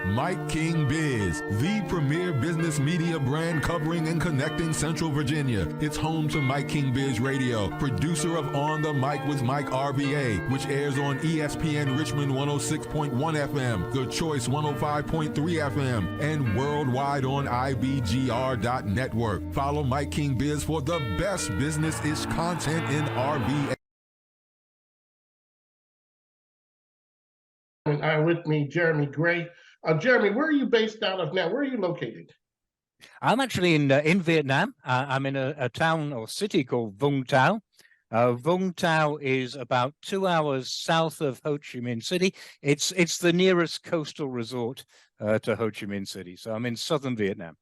Mikekingbiz, the premier business media brand covering and connecting Central Virginia. It's home to Mikekingbiz Radio, producer of On the Mic with Mike RVA, which airs on ESPN Richmond 106.1 FM, The Choice 105.3 FM, and worldwide on IBGR.network. Follow Mikekingbiz for the best business-ish content in RV. And with me, Jeremy Gray. Jeremy, where are you based out of now? Where are you located? I'm actually in Vietnam. I'm in a town or city called Vung Tau. Vung Tau is about 2 hours south of Ho Chi Minh City. It's the nearest coastal resort to Ho Chi Minh City. So I'm in southern Vietnam.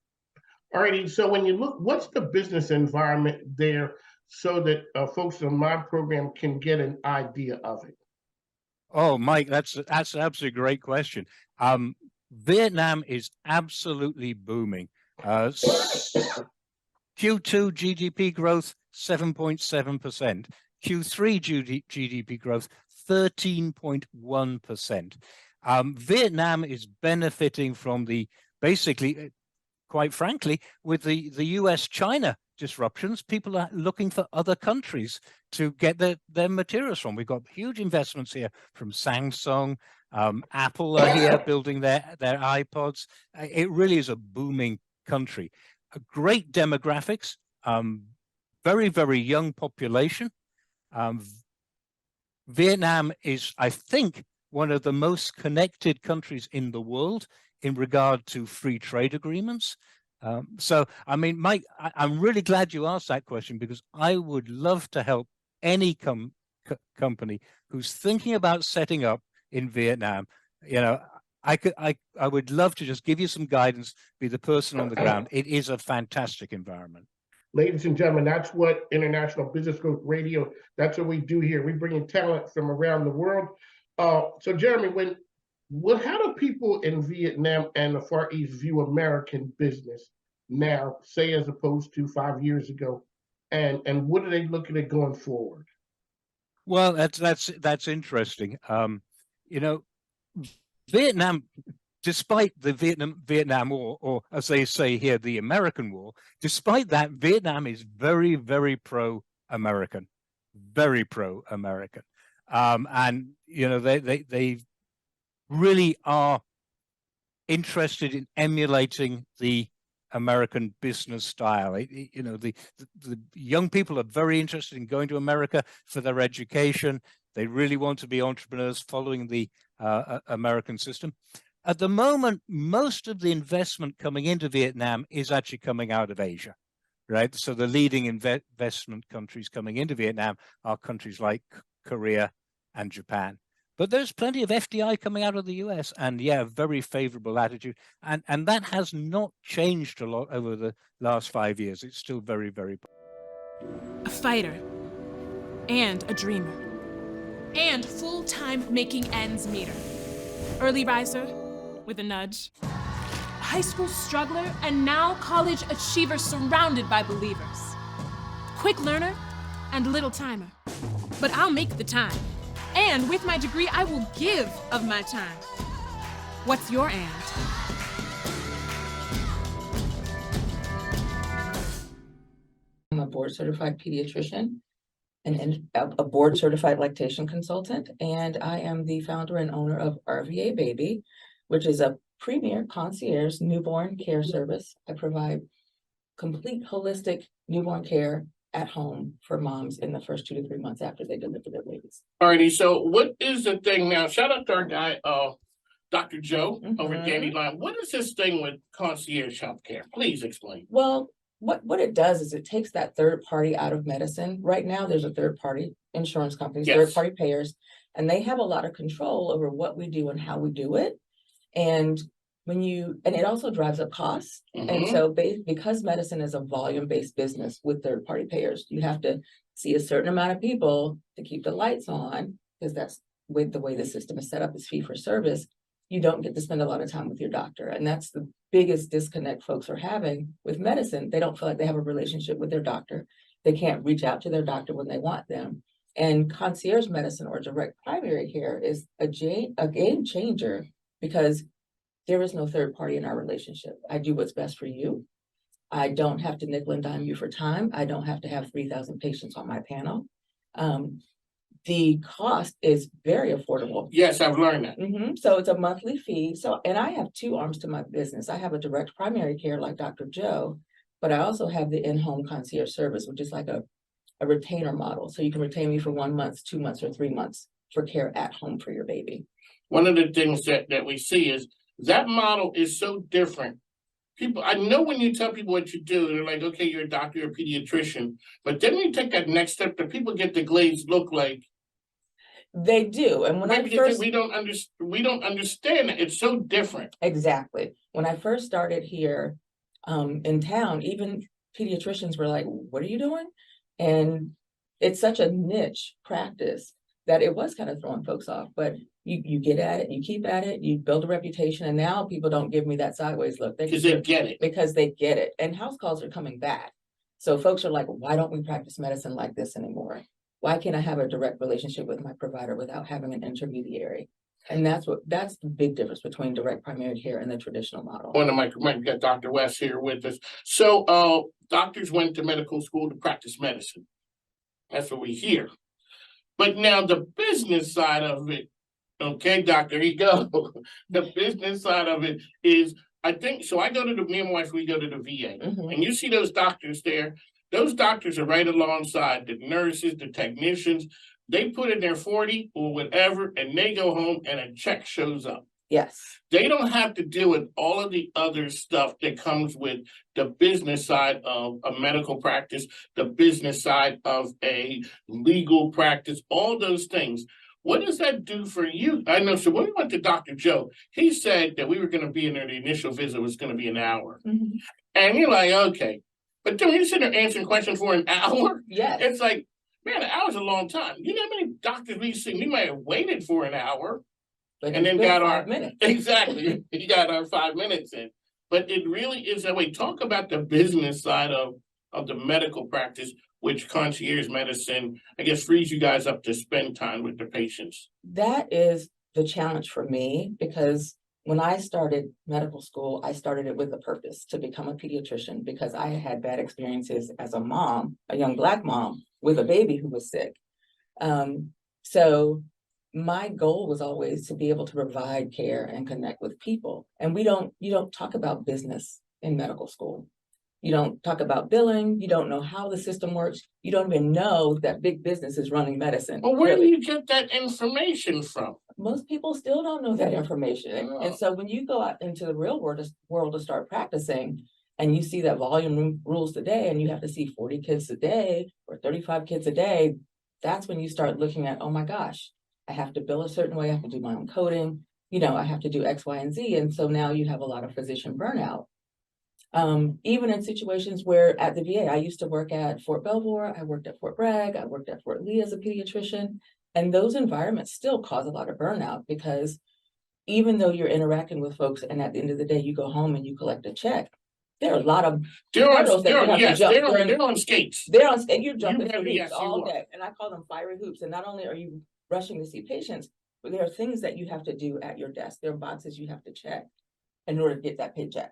All righty. So when you look, what's the business environment there so that folks on my program can get an idea of it? Oh, Mike, that's absolutely a great question. Vietnam is absolutely booming. Q2 GDP growth 7.7%. Q3 GDP growth 13.1%. Vietnam is benefiting from basically, quite frankly, with the US-China disruptions. People are looking for other countries to get their materials from. We've got huge investments here from Samsung. Apple are here building their iPods. It really is a booming country. Great demographics, very, very young population. Vietnam is, I think, one of the most connected countries in the world in regard to free trade agreements. So, I mean, Mike, I'm really glad you asked that question, because I would love to help any company who's thinking about setting up in Vietnam. You know, I would love to just give you some guidance, be the person on the ground. It is a fantastic environment. Ladies and gentlemen, that's what International Business Growth Radio, that's what we do here. We bring in talent from around the world. So Jeremy, how do people in Vietnam and the Far East view American business now, say as opposed to 5 years ago, and what are they looking at going forward? Well, that's interesting. You know, Vietnam, despite the Vietnam War, or as they say here, the American War, despite that, Vietnam is very, very pro-American, very pro-American, and you know they really are interested in emulating the American business style. You know, the young people are very interested in going to America for their education. They really want to be entrepreneurs following the American system. At the moment, most of the investment coming into Vietnam is actually coming out of Asia, right? So the leading investment countries coming into Vietnam are countries like Korea and Japan. But there's plenty of FDI coming out of the US, and yeah, very favorable attitude. And that has not changed a lot over the last 5 years. It's still very, very. A fighter and a dreamer and full-time making ends meter. Early riser with a nudge. A high school struggler and now college achiever surrounded by believers. Quick learner and little timer. But I'll make the time. And with my degree, I will give of my time. What's your and? I'm a board-certified pediatrician and a board-certified lactation consultant, and I am the founder and owner of RVA Baby, which is a premier concierge newborn care service. I provide complete holistic newborn care at home for moms in the first 2 to 3 months after they deliver their babies. Alrighty, so what is the thing now? Shout out to our guy, Dr. Joe over at Dandelion. What is this thing with concierge healthcare? Please explain. Well, what it does is it takes that third party out of medicine. Right now, there's a third party, insurance companies, third party payers, and they have a lot of control over what we do and how we do it. And it also drives up costs. And so because medicine is a volume-based business with third-party payers, you have to see a certain amount of people to keep the lights on, because that's with the way the system is set up, is fee for service. You don't get to spend a lot of time with your doctor. And that's the biggest disconnect folks are having with medicine. They don't feel like they have a relationship with their doctor. They can't reach out to their doctor when they want them. And concierge medicine or direct primary care is a game changer, because there is no third party in our relationship. I do what's best for you. I don't have to nickel and dime you for time. I don't have to have 3,000 patients on my panel. The cost is very affordable. Yes, I've learned that. So it's a monthly fee. So, and I have two arms to my business. I have a direct primary care like Dr. Joe, but I also have the in-home concierge service, which is like a retainer model. So you can retain me for 1 month, 2 months, or 3 months for care at home for your baby. One of the things that we see is that model is so different. People, I know when you tell people what you do, they're like, okay, you're a doctor, you're a pediatrician. But then when you take that next step, the people get the glazed look like. They do. And when I first, we don't understand it. It's so different. Exactly. When I first started here in town, even pediatricians were like, what are you doing? And it's such a niche practice that it was kind of throwing folks off, but you get at it, you keep at it, you build a reputation, and now people don't give me that sideways look. Because they get it. Because they get it. And house calls are coming back. So folks are like, why don't we practice medicine like this anymore? Why can't I have a direct relationship with my provider without having an intermediary? And that's the big difference between direct primary care and the traditional model. On the microphone, we got Dr. West here with us. So doctors went to medical school to practice medicine. That's what we hear. But now the business side of it, okay, doctor, here you go. The business side of it is, I think, so I go to me and my wife, we go to the VA. And you see those doctors there. Those doctors are right alongside the nurses, the technicians. They put in their 40 or whatever, and they go home and a check shows up. Yes. They don't have to deal with all of the other stuff that comes with the business side of a medical practice, the business side of a legal practice, all those things. What does that do for you? I know, so when we went to Dr. Joe, he said that we were going to be in there, the initial visit was going to be an hour. And you're like, okay. But then when you sit there answering questions for an hour, yes, it's like, man, an hour's a long time. You know how many doctors we've seen? We might have waited for an hour. But and then got our 5 minutes. Exactly. You got our 5 minutes in. But it really is that way. Talk about the business side of the medical practice, which concierge medicine, I guess, frees you guys up to spend time with the patients. That is the challenge for me, because when I started medical school, I started it with a purpose to become a pediatrician, because I had bad experiences as a mom, a young Black mom with a baby who was sick. So my goal was always to be able to provide care and connect with people. And you don't talk about business in medical school. You don't talk about billing. You don't know how the system works. You don't even know that big business is running medicine. Well, where do you get that information from? Most people still don't know that information. And so when you go out into the real world to start practicing, and you see that volume rules today, and you have to see 40 kids a day or 35 kids a day, that's when you start looking at, oh my gosh, I have to bill a certain way, I have to do my own coding, I have to do X, Y, and Z. And so now you have a lot of physician burnout. Even in situations where at the VA, I used to work at Fort Belvoir, I worked at Fort Bragg, I worked at Fort Lee as a pediatrician, and those environments still cause a lot of burnout, because even though you're interacting with folks and at the end of the day, you go home and you collect a check, there are a lot of hurdles that you have to jump. They're on skates. They're on skates. You're jumping through hoops all day. And I call them fiery hoops. And not only are you rushing to see patients, but there are things that you have to do at your desk. There are boxes you have to check in order to get that paycheck.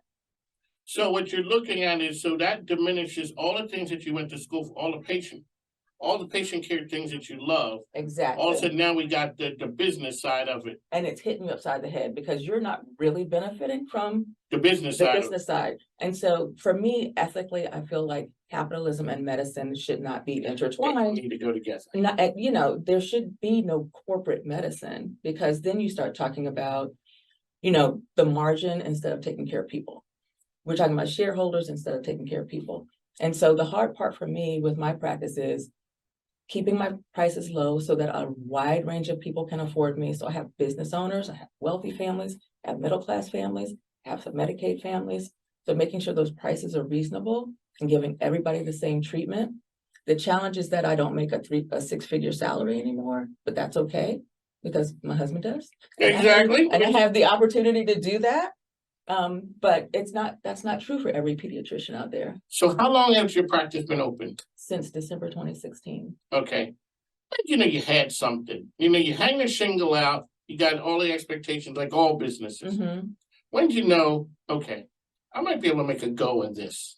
So what you're looking at is, so that diminishes all the things that you went to school for, all the patient care things that you love. Exactly. All of a sudden now we got the business side of it. And it's hitting you upside the head, because you're not really benefiting from the business side. And so for me, ethically, I feel like capitalism and medicine should not be intertwined. They need to go together. There should be no corporate medicine, because then you start talking about, the margin instead of taking care of people. We're talking about shareholders instead of taking care of people. And so the hard part for me with my practice is keeping my prices low so that a wide range of people can afford me. So I have business owners, I have wealthy families, I have middle-class families, I have some Medicaid families. So making sure those prices are reasonable and giving everybody the same treatment. The challenge is that I don't make a 6-figure salary anymore, but that's okay, because my husband does. Exactly. And I have the opportunity to do that. But that's not true for every pediatrician out there. So how long has your practice been open? Since December 2016. Okay. You had something. You hang the shingle out, you got all the expectations like all businesses. When did you know, okay, I might be able to make a go in this?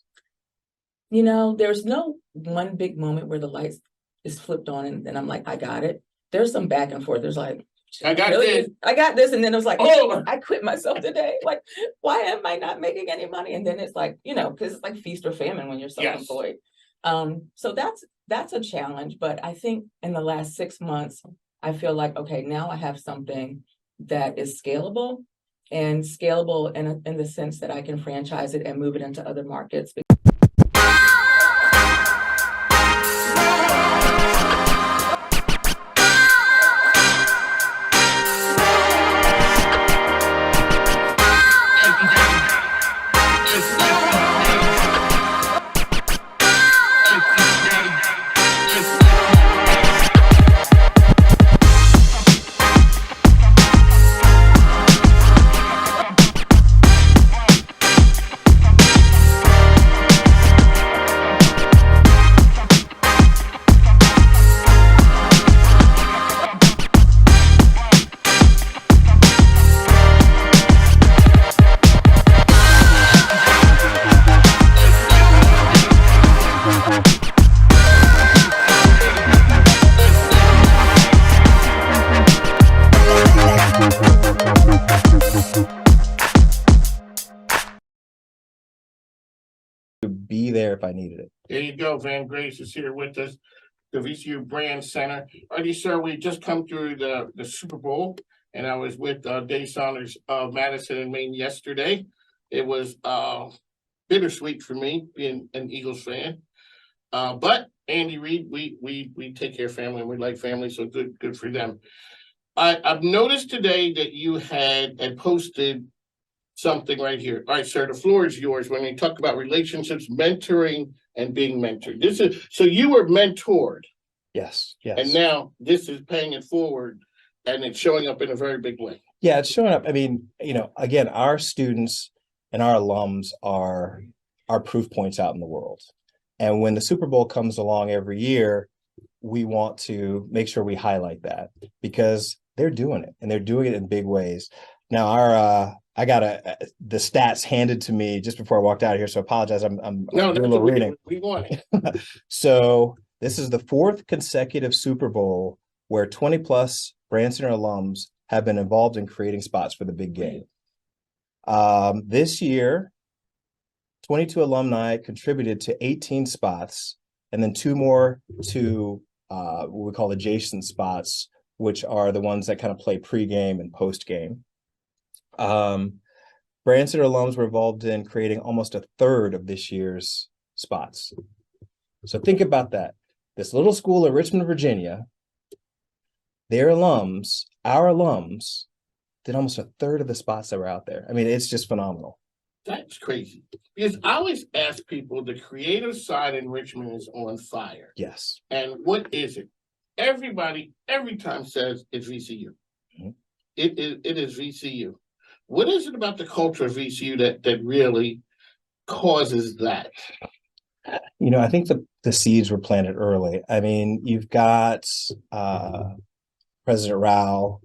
There's no one big moment where the lights is flipped on and I'm like, I got it. There's some back and forth. There's like, I got really? this. I got this. And then it was like, Oh. I quit myself today. Like, why am I not making any money? And then it's like, because it's like feast or famine when you're self-employed. So that's a challenge. But I think in the last 6 months, I feel like, okay, now I have something that is scalable in the sense that I can franchise it and move it into other markets. Be there if I needed it. There you go. Van Grace is here with us, the VCU Brand Center. Alrighty, sir, we just come through the Super Bowl, and I was with Dave Saunders of Madison and Maine yesterday. It was bittersweet for me being an Eagles fan. But Andy Reid, we take care of family and we like family, so good for them. I've noticed today that you had posted something right here. All right, sir, the floor is yours when you talk about relationships, mentoring, and being mentored. So you were mentored. Yes. And now this is paying it forward and it's showing up in a very big way. Yeah, it's showing up. I mean, again, our students and our alums are proof points out in the world. And when the Super Bowl comes along every year, we want to make sure we highlight that because they're doing it and they're doing it in big ways. Now, I got the stats handed to me just before I walked out of here, so I apologize. I'm doing a little reading. We want it. So this is the 4th consecutive Super Bowl where 20 plus Brand Center alums have been involved in creating spots for the big game. This year, 22 alumni contributed to 18 spots, and then 2 more to what we call adjacent spots, which are the ones that kind of play pregame and postgame. Brand Center alums were involved in creating almost a third of this year's spots. So think about that. This little school in Richmond, Virginia, our alums did almost a third of the spots that were out there. I mean, it's just phenomenal. That's crazy. Because I always ask people, the creative side in Richmond is on fire. Yes. And what is it? Everybody, every time says it's VCU. Mm-hmm. It is VCU. What is it about the culture of VCU that really causes that? I think the seeds were planted early. I mean, you've got President Rao,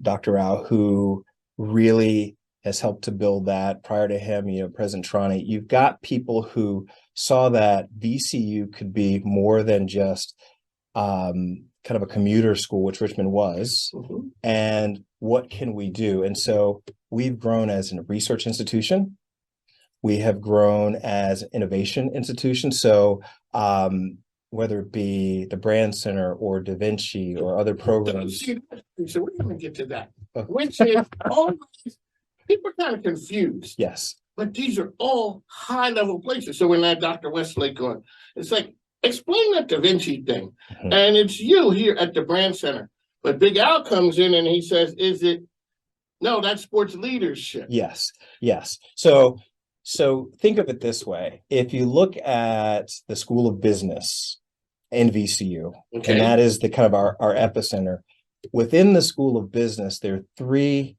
Dr. Rao, who really has helped to build that. Prior to him, President Trani. You've got people who saw that VCU could be more than just kind of a commuter school, which Richmond was, mm-hmm. And what can we do? And so we've grown as a research institution. We have grown as an innovation institution. So whether it be the Brand Center or Da Vinci or other programs. So we're going to get to that, which is always, people are kind of confused. Yes. But these are all high-level places. So when I had Dr. Westlake on, it's like, explain that Da Vinci thing. Mm-hmm. And it's you here at the Brand Center. But Big Al comes in and he says, no, that's sports leadership. Yes. So think of it this way. If you look at the School of Business in VCU, okay. And that is the kind of our epicenter. Within the School of Business, there are 3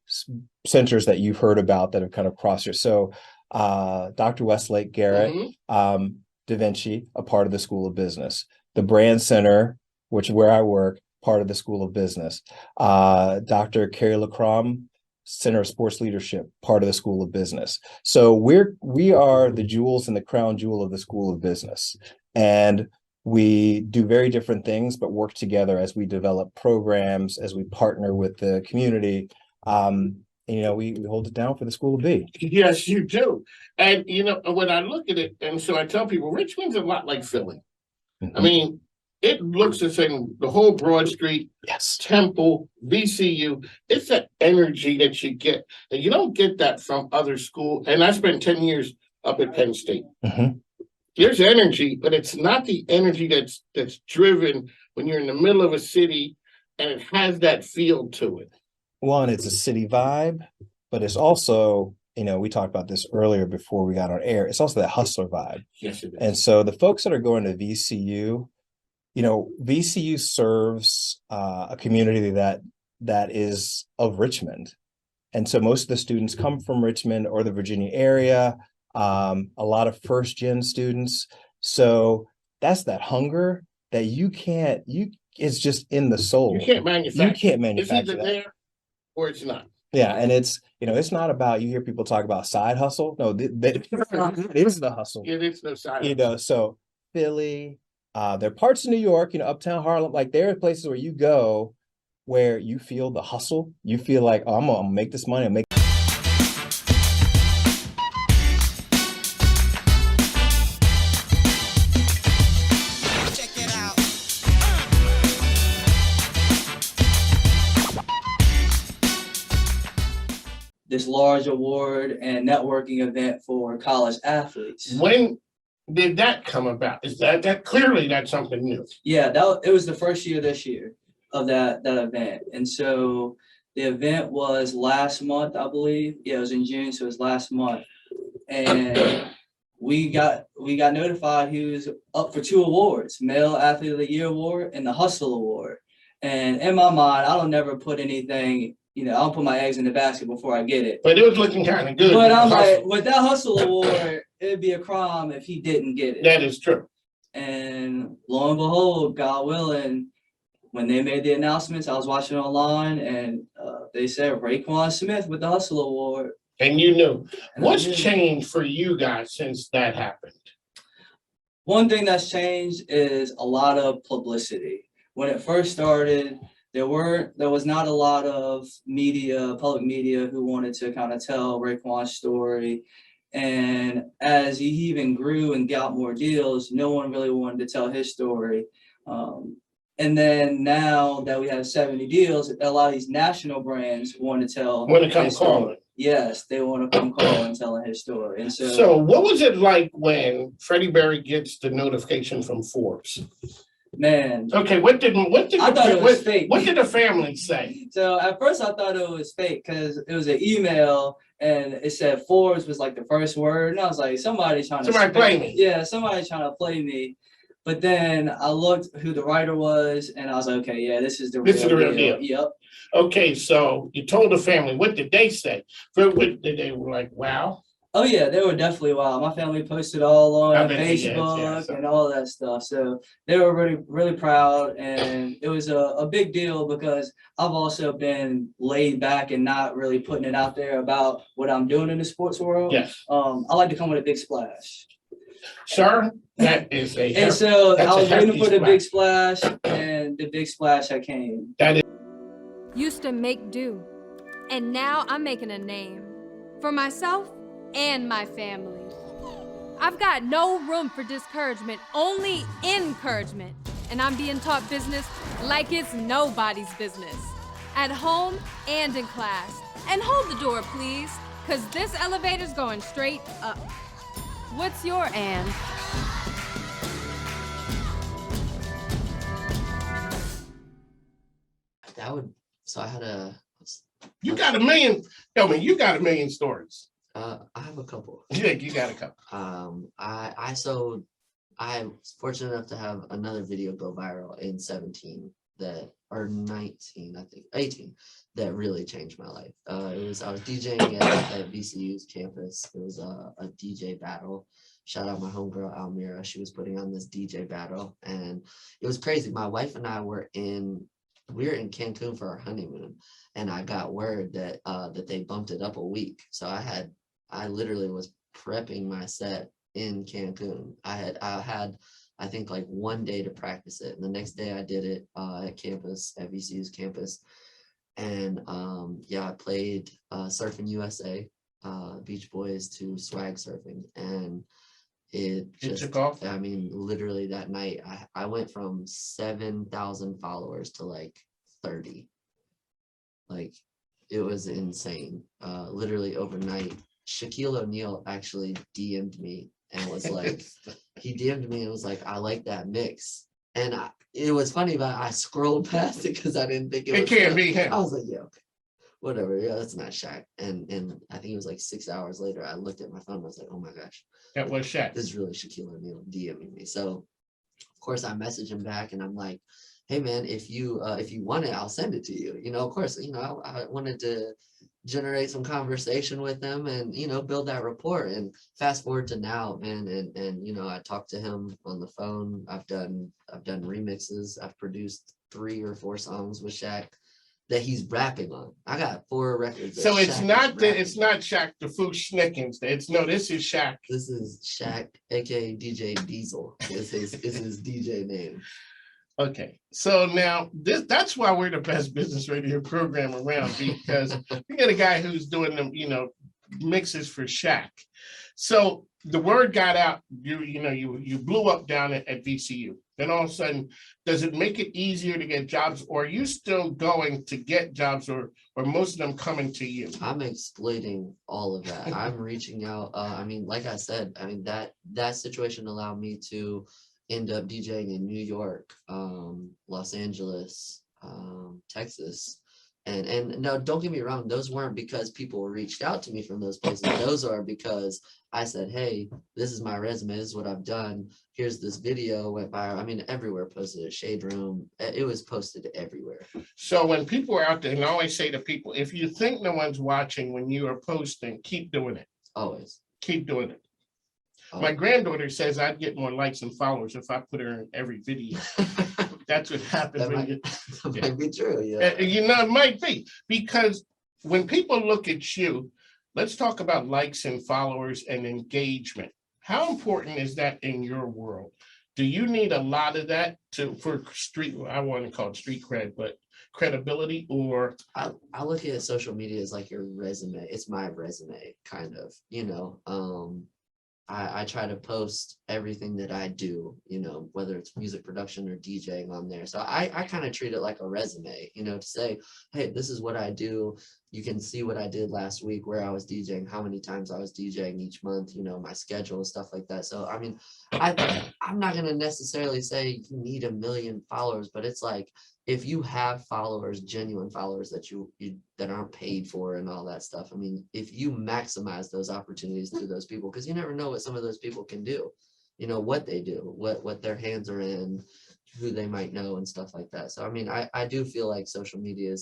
centers that you've heard about that have kind of crossed here. So Dr. Westlake Garrett, mm-hmm. Da Vinci, a part of the School of Business. The Brand Center, which is where I work, part of the School of Business. Dr. Carrie LaCrom, Center of Sports Leadership, part of the School of Business. So we are the jewels in the crown jewel of the School of Business. And we do very different things, but work together as we develop programs, as we partner with the community. We hold it down for the School of B. Yes, you do. And, when I look at it, and so I tell people, Richmond's a lot like Philly. Mm-hmm. I mean, it looks the same, the whole Broad Street, Yes, Temple, VCU. It's that energy that you get. And you don't get that from other schools. And I spent 10 years up at Penn State. Mm-hmm. There's energy, but it's not the energy that's driven when you're in the middle of a city and it has that feel to it. One, it's a city vibe, but it's also, we talked about this earlier before we got on air. It's also that hustler vibe. Yes, it is. And so the folks that are going to VCU, VCU serves a community that is of Richmond. And so most of the students come from Richmond or the Virginia area, a lot of first gen students. So that's that hunger that it's just in the soul. You can't manufacture that. It's either there or it's not. Yeah. And it's not about, you hear people talk about side hustle. No, it is the hustle. It is no side hustle. So Philly, there are parts of New York, uptown Harlem, like there are places where you go where you feel the hustle. You feel like, oh, I'm gonna make this money. Check it out. This large award and networking event for college athletes. When did that come about? Is that clearly that's something new? Yeah, it was the first year this year of that event. And so the event was last month, I believe. Yeah, it was in June, so it was last month. And we got notified he was up for 2 awards, Male Athlete of the Year Award and the Hustle Award. And in my mind, I don't never put anything, I don't put my eggs in the basket before I get it. But it was looking kind of good. But I'm like, with that Hustle Award, it'd be a crime if he didn't get it. That is true. And lo and behold, God willing, when they made the announcements, I was watching online and they said Raekwon Smith with the Hustle Award. And you knew. And what's changed for you guys since that happened? One thing that's changed is a lot of publicity. When it first started, there was not a lot of public media who wanted to kind of tell Raekwon's story. And as he even grew and got more deals, no one really wanted to tell his story. And then now that we have 70 deals, a lot of these national brands want to tell. Want to come calling. Yes, they want to come call and telling his story. And so what was it like when Freddie Berry gets the notification from Forbes? Man. Okay, what did I thought it was fake. What did the family say? So at first I thought it was fake because it was an email and it said Forbes was like the first word. And I was like, somebody's trying to play me. Yeah, somebody's trying to play me. But then I looked who the writer was and I was like, okay, yeah, this is the real deal. Yep. Okay, so you told the family. What did they say? They were like, wow. Oh yeah, they were definitely wild. My family posted all on Facebook and all that stuff. So they were really, really proud. And it was a big deal because I've also been laid back and not really putting it out there about what I'm doing in the sports world. Yes. I like to come with a big splash. Sure. That is a and so I was waiting for the big splash and the big splash that came. That is Used to make do, and now I'm making a name for myself and my family. I've got no room for discouragement, only encouragement. And I'm being taught business like it's nobody's business. At home and in class. And hold the door, please, because this elevator's going straight up. What's your and? So I had you got a million. Tell me, you got a million stories. I have a couple. Yeah, you got a couple. I was fortunate enough to have another video go viral in 17 or 19, I think 18, that really changed my life. I was DJing at VCU's campus. It was a DJ battle. Shout out my homegirl Almira. She was putting on this DJ battle, and it was crazy. My wife and I were in we were in Cancun for our honeymoon, and I got word that that they bumped it up a week. So I literally was prepping my set in Cancun. I had I think like 1 day to practice it, and the next day I did it at campus, at VCU's campus. And yeah, I played Surfing USA, Beach Boys to Swag Surfing, and it just took off. I mean, literally that night I went from 7,000 followers to like 30. Like, it was insane. Literally overnight, Shaquille O'Neal actually DM'd me and was like, he DM'd me and was like, I like that mix. And it was funny, but I scrolled past it because I didn't think it was can't him. be him. I was like, yeah, okay, whatever. Yeah, that's not Shaq. And I think it was like 6 hours later, I looked at my phone and I was like, oh my gosh, That was Shaq. this is really Shaquille O'Neal DMing me. So of course I messaged him back and I'm like, hey man, if you want it, I'll send it to you. You know, of course, you know, I wanted to generate some conversation with him and, you know, build that rapport. And fast forward to now, man, and you know, I talked to him on the phone. I've done remixes. I've produced 3 or 4 songs with Shaq that he's rapping on. I got 4 records. that So it's Shaq not is rapping on. Shaq the Foosh Snickens. This is Shaq. This is Shaq, aka DJ Diesel. Is his DJ name. Okay, so now that's why we're the best business radio program around, because we got a guy who's doing them, you know, mixes for Shaq. So the word got out, you blew up down at VCU. Then all of a sudden, does it make it easier to get jobs, or are you still going to get jobs, or most of them coming to you? I'm exploiting all of that. I'm reaching out. I mean, like I said, I mean, that situation allowed me to end up DJing in New York, Los Angeles, Texas. And no, don't get me wrong, those weren't because people reached out to me from those places. Those are because I said, hey, this is my resume, this is what I've done. Here's this video, went viral. I mean, everywhere, posted at Shade Room. It was posted everywhere. So when people are out there, and I always say to people, if you think no one's watching when you are posting, keep doing it. Always. Keep doing it. Oh. My granddaughter says I'd get more likes and followers if I put her in every video. That's what happens. That might be true. Yeah. You know, it might be, because when people look at you, let's talk about likes and followers and engagement. How important is that in your world? Do you need a lot of that for street? I want to call it street cred, but credibility, or I look at social media as like your resume. It's my resume, kind of. You know, I try to post everything that I do, you know, whether it's music production or DJing on there. So I kind of treat it like a resume, you know, to say, hey, this is what I do. You can see what I did last week, where I was DJing, how many times I was DJing each month, you know, my schedule and stuff like that. So, I mean, I'm not going to necessarily say you need 1 million followers, but it's like, if you have followers, genuine followers that you that aren't paid for and all that stuff, I mean, if you maximize those opportunities to those people, because you never know what some of those people can do, you know, what they do, what their hands are in, who they might know and stuff like that. So, I mean, I do feel like social media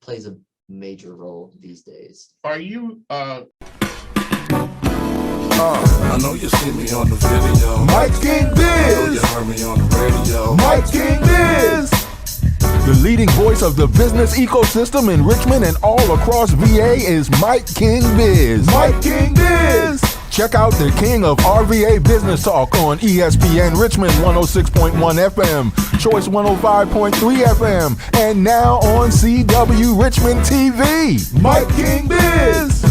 plays a major role these days. are you I know you see me on the video. Mikekingbiz. You heard me on the radio. Mikekingbiz. The leading voice of the business ecosystem in Richmond and all across VA is Mikekingbiz. Mikekingbiz. Check out the king of RVA Business Talk on ESPN Richmond 106.1 FM, Choice 105.3 FM, and now on CW Richmond TV. Mikekingbiz.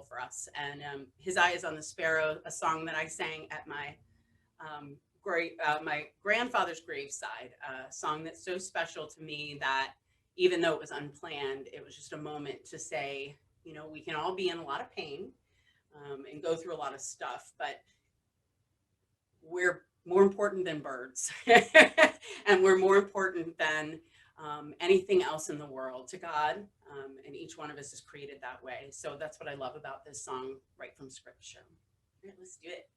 For us, and His Eye is on the Sparrow, a song that I sang at my my grandfather's graveside, a song that's so special to me that even though it was unplanned, it was just a moment to say, you know, we can all be in a lot of pain and go through a lot of stuff, but we're more important than birds and we're more important than anything else in the world to God, and each one of us is created that way. So that's what I love about this song, right from scripture. All right, let's do it.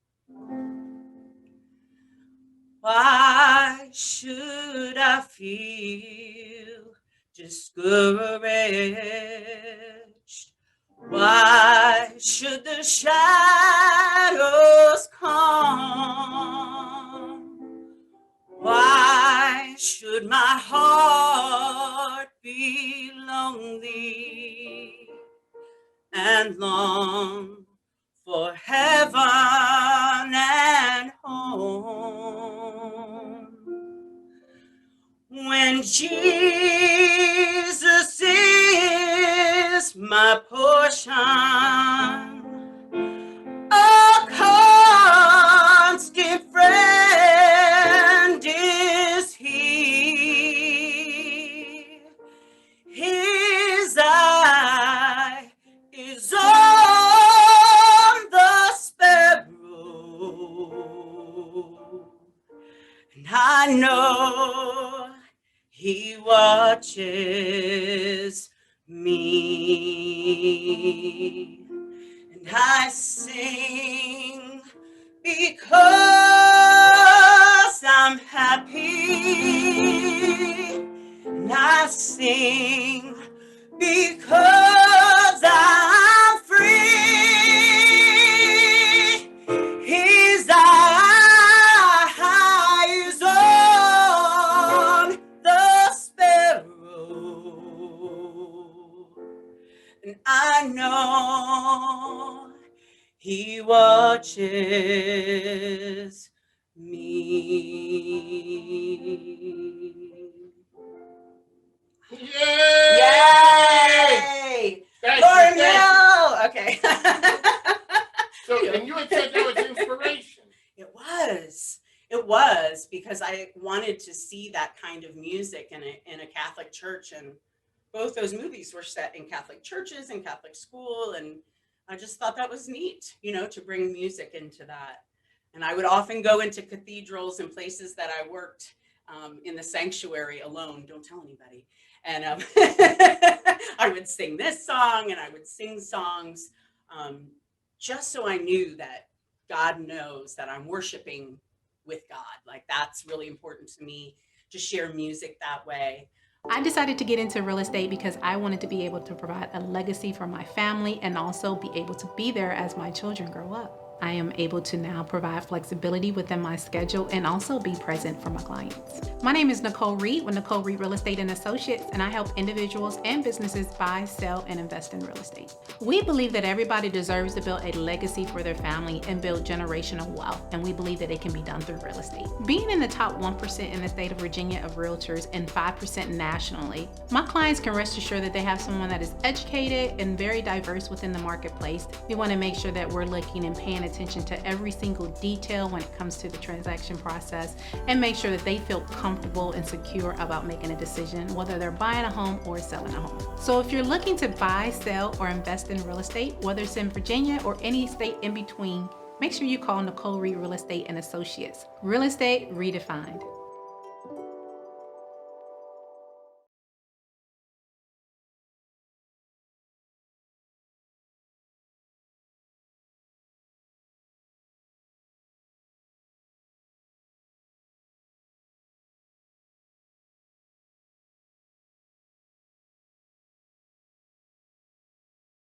Why should I feel discouraged? Why should the shadows come? Why my heart be lonely and long for heaven and home. When Jesus is my portion, a constant friend is he. His eye is on the sparrow, and I know he watches me. And I sing because I'm happy. And I sing because I'm free. His eyes on the sparrow, and I know he watches me. Yay! Lauren Hill! Okay. So, and you had said that was inspiration. It was because I wanted to see that kind of music in a Catholic church, and both those movies were set in Catholic churches and Catholic school, and I just thought that was neat, to bring music into that. And I would often go into cathedrals and places that I worked in the sanctuary alone. Don't tell anybody. And I would sing this song and I would sing songs just so I knew that God knows that I'm worshiping with God. Like, that's really important to me, to share music that way. I decided to get into real estate because I wanted to be able to provide a legacy for my family and also be able to be there as my children grow up. I am able to now provide flexibility within my schedule and also be present for my clients. My name is Nicole Reed with Nicole Reed Real Estate and Associates, and I help individuals and businesses buy, sell, and invest in real estate. We believe that everybody deserves to build a legacy for their family and build generational wealth, and we believe that it can be done through real estate. Being in the top 1% in the state of Virginia of realtors and 5% nationally, my clients can rest assured that they have someone that is educated and very diverse within the marketplace. We want to make sure that we're looking and paying attention to every single detail when it comes to the transaction process and make sure that they feel comfortable and secure about making a decision, whether they're buying a home or selling a home. So if you're looking to buy, sell, or invest in real estate, whether it's in Virginia or any state in between, make sure you call Nicole Reed Real Estate and Associates. Real estate redefined.